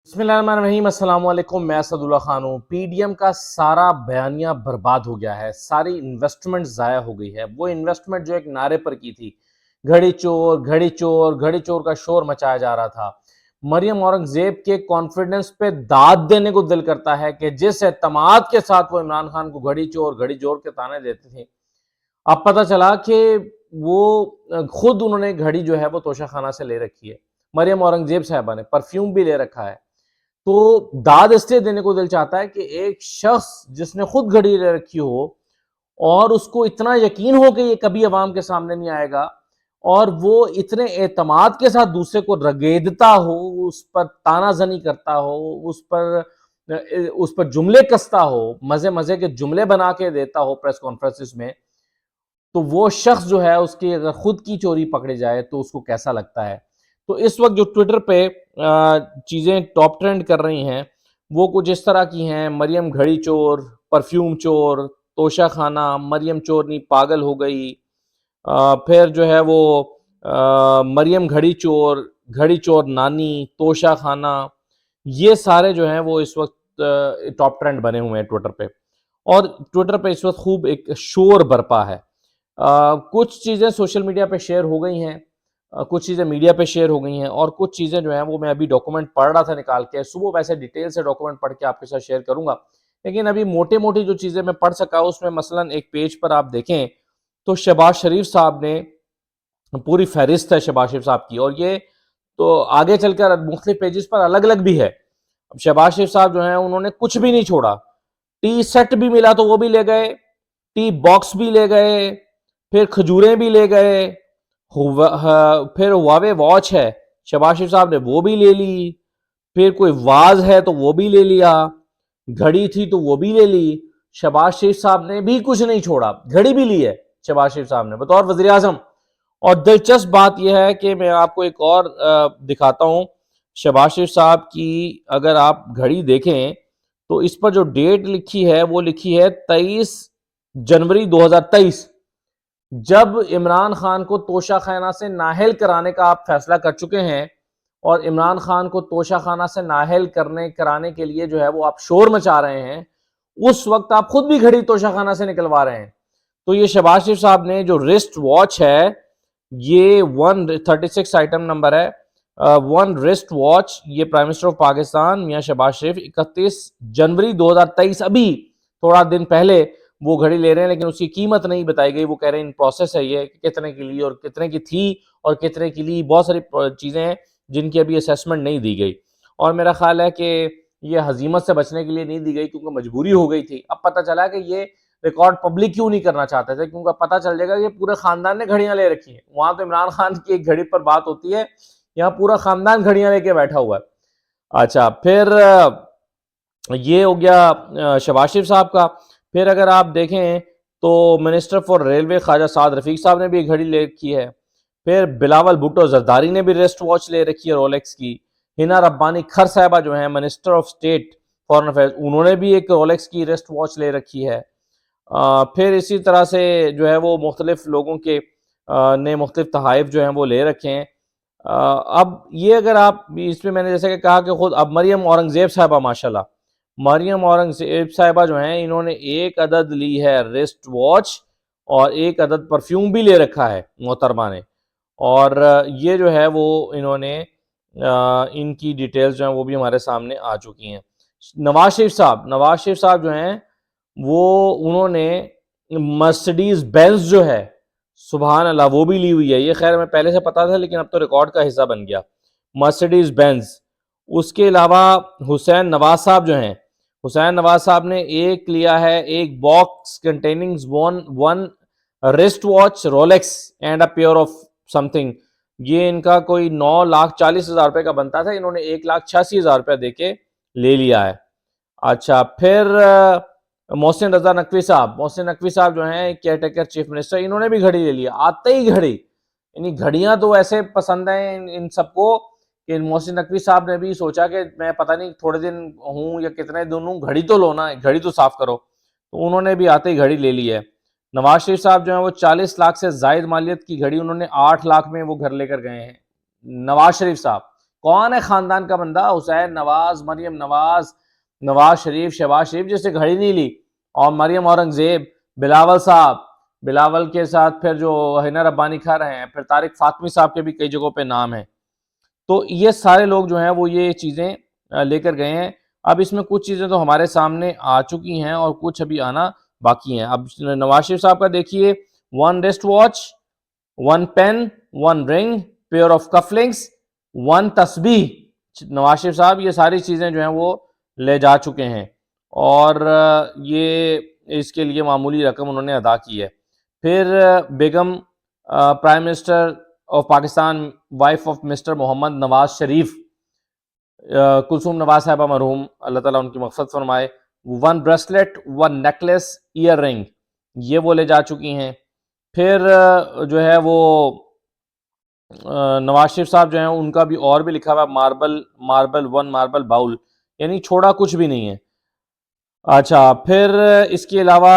बिस्मिल्लाहिर्रहमानिर्रहीम, अस्सलाम वालेकुम। मैं असदुल्ला खान हूँ। पीडीएम का सारा बयानिया बर्बाद हो गया है, सारी इन्वेस्टमेंट ज़ाया हो गई है। वो इन्वेस्टमेंट जो एक नारे पर की थी, घड़ी चोर घड़ी चोर घड़ी चोर का शोर मचाया जा रहा था। मरियम औरंगजेब के कॉन्फिडेंस पे दाद देने को दिल करता है कि जिस एतमाद के साथ वो इमरान खान को घड़ी चोर के ताने देते थे, अब पता चला कि वो खुद उन्होंने घड़ी जो है वो तोशाखाना से ले रखी है। मरियम औरंगजेब साहबा ने परफ्यूम भी ले रखा है। तो दाद इसलिए देने को दिल चाहता है कि एक शख्स जिसने खुद घड़ी ले रखी हो और उसको इतना यकीन हो कि ये कभी अवाम के सामने नहीं आएगा और वो इतने एतमाद के साथ दूसरे को रगेदता हो, उस पर तानाजनी करता हो, उस पर जुमले कसता हो, मजे मजे के जुमले बना के देता हो प्रेस कॉन्फ्रेंसिस में, तो वो शख्स जो है उसकी अगर खुद की चोरी पकड़ी जाए तो उसको कैसा लगता है। तो इस वक्त जो ट्विटर पे चीज़ें टॉप ट्रेंड कर रही हैं वो कुछ इस तरह की हैं। मरियम घड़ी चोर, परफ्यूम चोर, तोशा खाना, मरियम चोरनी पागल हो गई। फिर जो है वो मरियम घड़ी चोर नानी, तोशा खाना, ये सारे जो हैं वो इस वक्त टॉप ट्रेंड बने हुए हैं ट्विटर पे। और ट्विटर पे इस वक्त खूब एक शोर बरपा है। कुछ चीज़ें सोशल मीडिया पे शेयर हो गई हैं, कुछ चीज़ें मीडिया पे शेयर हो गई हैं और कुछ चीज़ें जो हैं वो मैं अभी डॉक्यूमेंट पढ़ रहा था निकाल के। सुबह वैसे डिटेल से डॉक्यूमेंट पढ़ के आपके साथ शेयर करूँगा। लेकिन अभी मोटी-मोटी जो चीज़ें मैं पढ़ सका उसमें मसलन एक पेज पर आप देखें तो शहबाज शरीफ साहब ने पूरी फ़हरिस्त है शहबाज शरीफ साहब की, और ये तो आगे चलकर मुख्तलिफ पेजेस पर अलग-अलग भी है। अब शहबाज शरीफ साहब जो हैं उन्होंने कुछ भी नहीं छोड़ा। टी सेट भी मिला तो वो भी ले गए, टी बॉक्स भी ले गए, फिर खजूरें भी ले गए, फिर हुआवे वॉच है, शहबाज शरीफ साहब ने वो भी ले ली, फिर कोई वाज है तो वो भी ले लिया, घड़ी थी तो वो भी ले ली। शहबाज शरीफ साहब ने भी कुछ नहीं छोड़ा, घड़ी भी ली है शहबाज शरीफ साहब ने बतौर वजीर आजम। और दिलचस्प बात यह है कि मैं आपको एक और दिखाता हूं शहबाज शरीफ साहब की। अगर आप घड़ी देखें तो इस पर जो डेट लिखी है वो लिखी है 23 जनवरी 2023। जब इमरान खान को तोशाखाना से नाहल कराने का आप फैसला कर चुके हैं और इमरान खान को तोशाखाना से नाहल कराने के लिए जो है वो आप शोर मचा रहे हैं, उस वक्त आप खुद भी घड़ी तोशाखाना से निकलवा रहे हैं। तो ये शहबाज शरीफ साहब ने जो रिस्ट वॉच है, ये 136 आइटम नंबर है, वन रिस्ट वॉच, ये प्राइम मिनिस्टर ऑफ पाकिस्तान मियां शहबाज शरीफ 31 जनवरी 2023, अभी थोड़ा दिन पहले वो घड़ी ले रहे हैं। लेकिन उसकी कीमत नहीं बताई गई। वो कह रहे हैं इन प्रोसेस है ये, कितने की ली और कितने की थी और कितने की ली। बहुत सारी चीज़ें हैं जिनकी अभी असेसमेंट नहीं दी गई, और मेरा ख्याल है कि ये हजीमत से बचने के लिए नहीं दी गई क्योंकि मजबूरी हो गई थी। अब पता चला कि ये रिकॉर्ड पब्लिक क्यों नहीं करना चाहते थे, क्योंकि पता चल जाएगा कि पूरे खानदान ने घड़ियां ले रखी हैं। वहां तो इमरान खान की एक घड़ी पर बात होती है, यहाँ पूरा खानदान घड़ियां लेके बैठा हुआ है। अच्छा, फिर ये हो गया शहबाज शरीफ साहब का। फिर अगर आप देखें तो minister for railway Khawaja Saad Rafique साहब ने भी घड़ी ले रखी है। फिर बिलावल भुट्टो जरदारी ने भी रेस्ट वॉच ले रखी है रोलेक्स की। हिना रब्बानी खर साहबा जो है minister of state foreign affairs, उन्होंने भी एक रोलेक्स की रेस्ट वॉच ले रखी है। फिर इसी तरह से जो है वो मुख्तलिफ लोगों के ने मुख्तलिफ तहाइफ जो हैं वो ले रखे हैं। अब ये अगर आप इसमें मैंने जैसे कि कहा कि खुद अब मरियम औरंगजेब साहबा माशाल्लाह, मरियम औरंगजेब साहिबा जो हैं इन्होंने एक अदद ली है रिस्ट वॉच और एक अदद परफ्यूम भी ले रखा है मोहतरमा ने। और ये जो है वो इन्होंने इनकी डिटेल्स जो हैं वो भी हमारे सामने आ चुकी हैं। नवाज शरीफ साहब जो हैं वो उन्होंने मर्सिडीज बेंज जो है, सुबहान अल्लाह, वो भी ली हुई है। ये खैर मैं पहले से पता था लेकिन अब तो रिकॉर्ड का हिस्सा बन गया, मर्सिडीज बेंज। उसके अलावा हुसैन नवाज साहब जो हैं, हुसैन नवाज साहब ने एक लिया है, एक box containing one wrist watch Rolex and a pair of something. ये इनका कोई 9,40,000 रुपए का बनता था, इन्होंने 1,86,000 रुपया देके ले लिया है। अच्छा, फिर मोहसिन रजा नकवी साहब जो हैं केयर टेकर चीफ मिनिस्टर, इन्होंने भी घड़ी ले लिया। आते ही घड़ी, यानी घड़ियां तो ऐसे पसंद हैं इन सबको कि मोहसिन नकवी साहब ने भी सोचा कि मैं पता नहीं थोड़े दिन हूँ या कितने दिन हूँ, घड़ी तो लो ना, घड़ी तो साफ करो। तो उन्होंने भी आते ही घड़ी ले ली है। नवाज शरीफ साहब जो है वो 40 लाख से जायद मालियत की घड़ी उन्होंने 8 लाख में वो घर लेकर गए हैं। नवाज शरीफ साहब कौन है खानदान का बंदा? हुसैन नवाज, मरियम नवाज, नवाज शरीफ, शहबाज शरीफ जिससे घड़ी नहीं ली, और मरियम औरंगजेब, बिलावल साहब, बिलावल के साथ फिर जो हिना रब्बानी खा रहे हैं, फिर तारिक फातमी साहब के भी कई जगहों पे नाम है। तो ये सारे लोग जो हैं वो ये चीज़ें लेकर गए हैं। अब इसमें कुछ चीज़ें तो हमारे सामने आ चुकी हैं और कुछ अभी आना बाकी हैं। अब नवाज शरीफ साहब का देखिए, 1 wrist watch, 1 pen, 1 ring, pair of cufflinks, 1 तस्बीह। नवाज शरीफ साहब ये सारी चीज़ें जो हैं वो ले जा चुके हैं और ये इसके लिए मामूली रकम उन्होंने अदा की है। फिर बेगम prime minister of Pakistan, wife of mister Mohammad Nawaz Sharif, Kulsoom Nawaz साहबा मरहूम, अल्लाह ताला उनकी मग़फ़िरत फरमाए, 1 ब्रेसलेट, 1 नेकलेस, ईयर रिंग, ये वो ले जा चुकी हैं। फिर जो है वो नवाज शरीफ साहब जो हैं उनका भी और भी लिखा हुआ है, मार्बल, मार्बल 1 मार्बल बाउल, यानी छोड़ा कुछ भी नहीं है। अच्छा, फिर इसके अलावा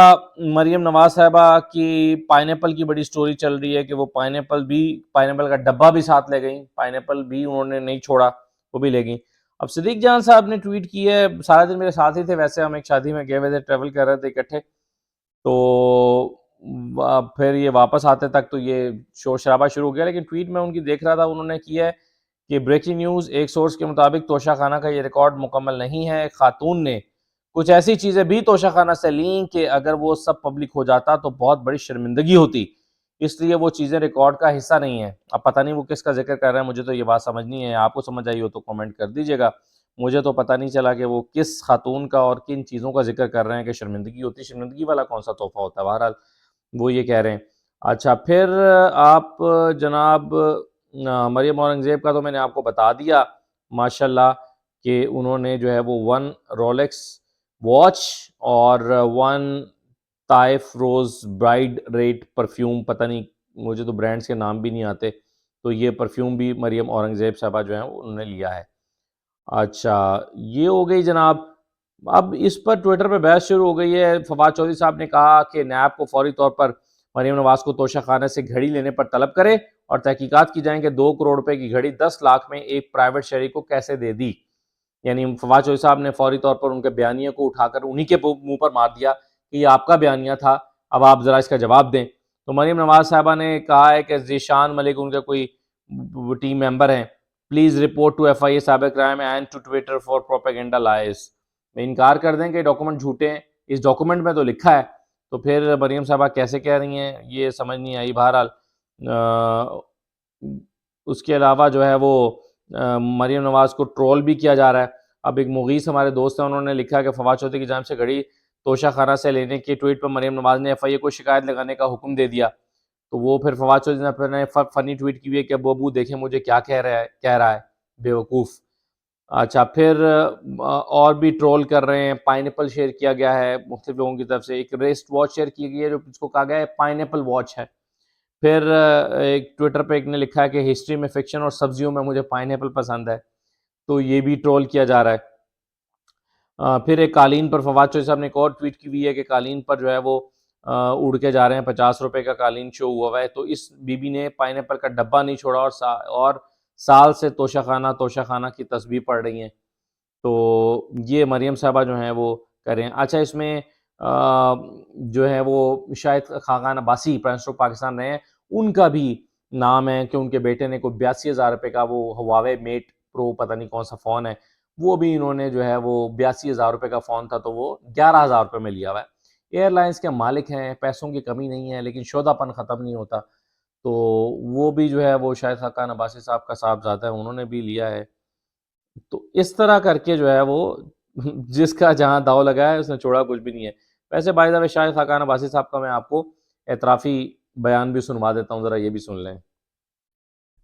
मरियम नवाज़ साहिबा की पाइनएप्पल की बड़ी स्टोरी चल रही है कि वो पाइनएप्पल का डब्बा भी साथ ले गईं, पाइनएप्पल भी उन्होंने नहीं छोड़ा, वो भी ले गईं। अब सिद्दीक जान साहब ने ट्वीट की है, सारा दिन मेरे साथ ही थे, वैसे हम एक शादी में गए हुए थे, ट्रैवल कर रहे थे इकट्ठे, तो फिर ये वापस आते तक तो ये शोर-शराबा शुरू हो गया, लेकिन ट्वीट में उनकी देख रहा था, उन्होंने किया है कि ब्रेकिंग न्यूज़, एक सोर्स के मुताबिक तोशाखाना का ये रिकॉर्ड मुकम्मल नहीं है। एक खातून ने कुछ ऐसी चीज़ें भी तोशाखाना से लीं कि अगर वो सब पब्लिक हो जाता तो बहुत बड़ी शर्मिंदगी होती, इसलिए वो चीज़ें रिकॉर्ड का हिस्सा नहीं है। अब पता नहीं वो किसका ज़िक्र कर रहे हैं, मुझे तो ये बात समझ नहीं है, आपको समझ आई हो तो कमेंट कर दीजिएगा। मुझे तो पता नहीं चला कि वो किस खातून का और किन चीज़ों का ज़िक्र कर रहे हैं कि शर्मिंदगी होती है, शर्मिंदगी वाला कौन-सा तोहफ़ा होता है, बहरहाल वो ये कह रहे हैं। अच्छा, फिर आप जनाब मरियम औरंगज़ेब का तो मैंने आपको बता दिया माशाल्लाह कि उन्होंने जो है वो 1 रोलेक्स वॉच और 1 ताइफ रोज़ ब्राइड रेट परफ्यूम, पता नहीं, मुझे तो ब्रांड्स के नाम भी नहीं आते, तो ये परफ्यूम भी मरियम औरंगज़ेब साहबा जो हैं उन्होंने लिया है। अच्छा, ये हो गई जनाब। अब इस पर ट्विटर पे बहस शुरू हो गई है। फवाद चौधरी साहब ने कहा कि नैब को फौरी तौर पर मरीम नवाज़ को तोशाखाना से घड़ी लेने पर तलब करे और तहकीकात की जाएँ कि 2 करोड़ रुपए की घड़ी 10 लाख में एक प्राइवेट शहरी को कैसे दे दी। यानी फवाद चौधरी साहब ने फौरी तौर पर उनके बयानिए को उठाकर उन्हीं के मुँह पर मार दिया कि ये आपका बयानिया था, अब आप ज़रा इसका जवाब दें। तो मरीम नवाज़ साहिबा ने कहा है कि ज़ीशान मलिक उनका कोई टीम मेंबर हैं, please report to FIA cyber crime and to Twitter for propaganda lies. में इनकार कर दें कि डॉक्यूमेंट झूठे हैं, इस डॉक्यूमेंट में तो लिखा है, तो फिर मरीम साहबा कैसे कह रही हैं, ये समझ नहीं आई। बहरहाल उसके अलावा जो है वो मरीम नवाज़ को ट्रोल भी किया जा रहा है। अब एक मुगीस हमारे दोस्त हैं, उन्होंने लिखा है कि फवाद चौधरी की जानिब से घड़ी तोशाखाना से लेने के ट्वीट पर मरीम नवाज़ ने एफआईए को शिकायत लगाने का हुक्म दे दिया। तो वो फिर फवाद चौधरी ने फ़नी ट्वीट की हुई है कि अबू देखें मुझे क्या कह रहा है, बेवकूफ़। अच्छा, फिर और भी ट्रोल कर रहे हैं, पाइनएप्पल शेयर किया गया है मुख्तलिफ लोगों की तरफ से, एक रिस्ट वॉच शेयर की गई है जो जिसको कहा गया है पाइनएप्पल वॉच है। फिर एक ट्विटर पे एक ने लिखा है कि हिस्ट्री में फ़िक्शन और सब्जियों में मुझे पाइनएप्पल पसंद है, तो ये भी ट्रोल किया जा रहा है। फिर एक कालीन पर फवाद चौधरी साहब ने एक और ट्वीट की हुई है कि कालीन पर जो है वो उड़ के जा रहे हैं, 50 रुपए का कालीन शो हुआ है, तो इस बीबी ने पाइनएप्पल का डब्बा नहीं छोड़ा और साल से तोशाखाना की तस्बीह पढ़ रही हैं। तो ये मरियम साहबा जो हैं वो कर रहे हैं। अच्छा, इसमें जो है वो शायद Khaqan Abbasi prime minister of Pakistan रहे हैं, उनका भी नाम है कि उनके बेटे ने कोई 82,000 रुपए का वो हुआवे मेट प्रो पता नहीं कौन-सा फ़ोन है, वो भी इन्होंने जो है वो 82,000 रुपए का फ़ोन था, तो वो 11,000 रुपए में लिया हुआ है। एयरलाइंस के मालिक हैं, पैसों की कमी नहीं है, लेकिन शोधापन ख़त्म नहीं होता। तो वो भी जो है वो शायद खाकान अब्बासी साहब का साहबज़ादा है, उन्होंने भी लिया है। तो इस तरह करके जो है वो जिसका जहाँ दाँव लगा है उसने छोड़ा कुछ भी नहीं है। वैसे बाय द वे शायद खाकान अब्बासी साहब का मैं आपको एतराफ़ी बयान भी सुनवा देता हूँ, ज़रा ये भी सुन लें।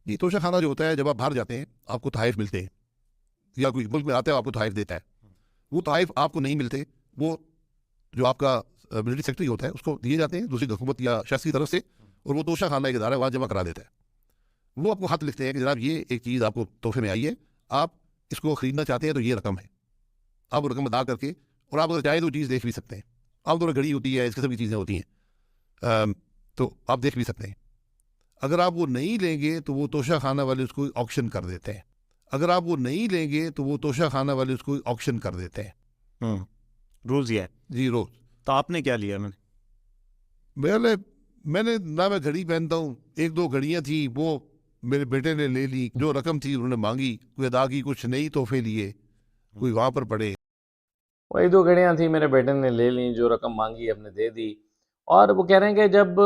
जी, तोशा खाना जो होता है, जब आप बाहर जाते हैं आपको तोहफ़े मिलते हैं, या कोई मुल्क में आते हो आपको तोहफ़े देता है। वो तोहफ़े आपको नहीं मिलते, वो जो आपका मिलिट्री सेक्रेटरी होता है उसको दिए जाते हैं दूसरी हुकूमत या शख्स की तरफ से, और वो तोशा खाना एक इदारा है वहाँ जमा करा देता है। वो आपको खत लिखते हैं कि जनाब ये एक चीज़ आपको तोहफे में आई है, आप इसको ख़रीदना चाहते हैं तो ये रकम है। आप वो रकम अदा करके, और आप अगर चाहें तो चीज़ देख भी सकते हैं। आमतौर पर घड़ी होती है, इस किस्म की चीज़ें होती हैं, तो आप देख भी सकते हैं। अगर आप वो नहीं लेंगे तो वो तोशा खाना वाले उसको ऑक्शन कर देते हैं। अगर आप वो नहीं लेंगे तो वो तोशा खाना वाले उसको ऑक्शन कर देते हैं। रोज ही है जी रोज। तो आपने क्या लिया? मैंने ना मैं घड़ी पहनता हूँ, एक दो घड़ियां थी वो मेरे बेटे ने ले ली, जो रकम थी उन्होंने मांगी, कोई अदा की, कुछ नई तोहफे लिए, कोई वहां पर पड़े। वही 2 घड़ियाँ थी मेरे बेटे ने ले ली, जो रकम माँगी हमने दे दी। और वो कह रहे हैं कि जब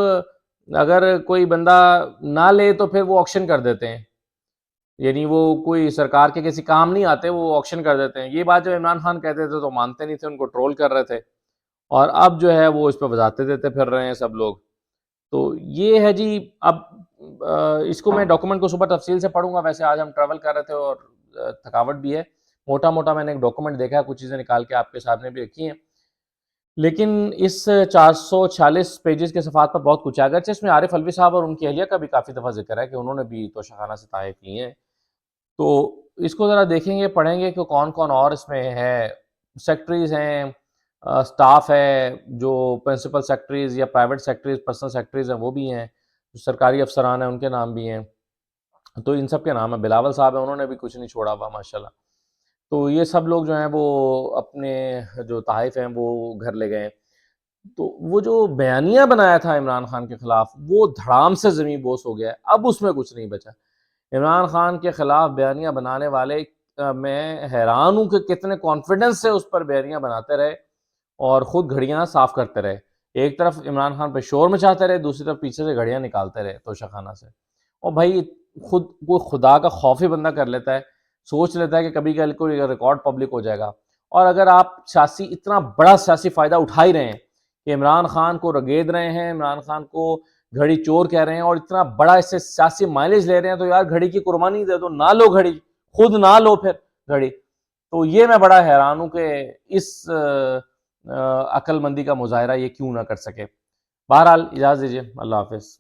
अगर कोई बंदा ना ले तो फिर वो ऑक्शन कर देते हैं। यानी वो कोई सरकार के किसी काम नहीं आते, वो ऑक्शन कर देते हैं। ये बात जब इमरान खान कहते थे तो मानते नहीं थे, उनको ट्रोल कर रहे थे। और अब जो है वो इस पे वज़ाहतें देते फिर रहे हैं सब लोग। तो ये है जी। अब इसको मैं डॉक्यूमेंट को सुबह तफ़सील से पढ़ूँगा। वैसे आज हम ट्रैवल कर रहे थे और थकावट भी है। मोटा-मोटा मैंने एक डॉक्यूमेंट देखा है, कुछ चीज़ें निकाल के आपके सामने भी रखी हैं। लेकिन इस 446 पेजेज़ के सफ़हात पर बहुत कुछ है। अगरचे इसमें आरिफ अलवी साहब और उनकी अहलिया का भी काफ़ी दफ़ा ज़िक्र है कि उन्होंने भी तोशाखाना से तहफ़ लिए हैं। तो इसको ज़रा देखेंगे, पढ़ेंगे कि कौन-कौन और इसमें है। सेक्रेटरीज़ हैं, स्टाफ़ है, जो प्रिंसिपल सेक्रेटरीज़ या प्राइवेट सेक्रेटरीज़, पर्सनल सेक्रेटरीज़ हैं, वो भी हैं। जो सरकारी अफ़सरान हैं, उनके नाम भी हैं। तो इन सब के नाम हैं। बिलावल साहब हैं, उन्होंने भी कुछ नहीं छोड़ा हुआ माशाल्लाह। तो ये सब लोग जो हैं वो अपने जो तहफ़ हैं वो घर ले गए हैं। तो वो जो बयानिया बनाया था इमरान खान के खिलाफ, वो धड़ाम से ज़मीं बोस हो गया है। अब उसमें कुछ नहीं बचा। इमरान खान के खिलाफ बयानिया बनाने वाले मैं हैरान हूँ कि कितने कॉन्फिडेंस से उस पर बयानिया बनाते रहे और खुद घड़ियाँ साफ करते रहे। एक तरफ इमरान खान पे शोर मचाते रहे, दूसरी तरफ पीछे से घड़ियाँ निकालते रहे तोशाखाना से। और भाई खुद वो खुदा का खौफ ही बंदा कर लेता है, सोच लेता है कि कभी कल को ये रिकॉर्ड पब्लिक हो जाएगा। और अगर आप सियासी इतना बड़ा सियासी फ़ायदा उठा ही रहे हैं कि इमरान खान को रगेद रहे हैं, इमरान खान को घड़ी चोर कह रहे हैं और इतना बड़ा इससे सियासी माइलेज ले रहे हैं, तो यार घड़ी की कुर्बानी दे दो, ना लो घड़ी, खुद ना लो फिर घड़ी। तो ये मैं बड़ा हैरान हूँ कि इस अक्लमंदी का मुज़ाहिरा ये क्यों ना कर सके। बहरहाल इजाज़त दीजिए, अल्लाह हाफ़िज़।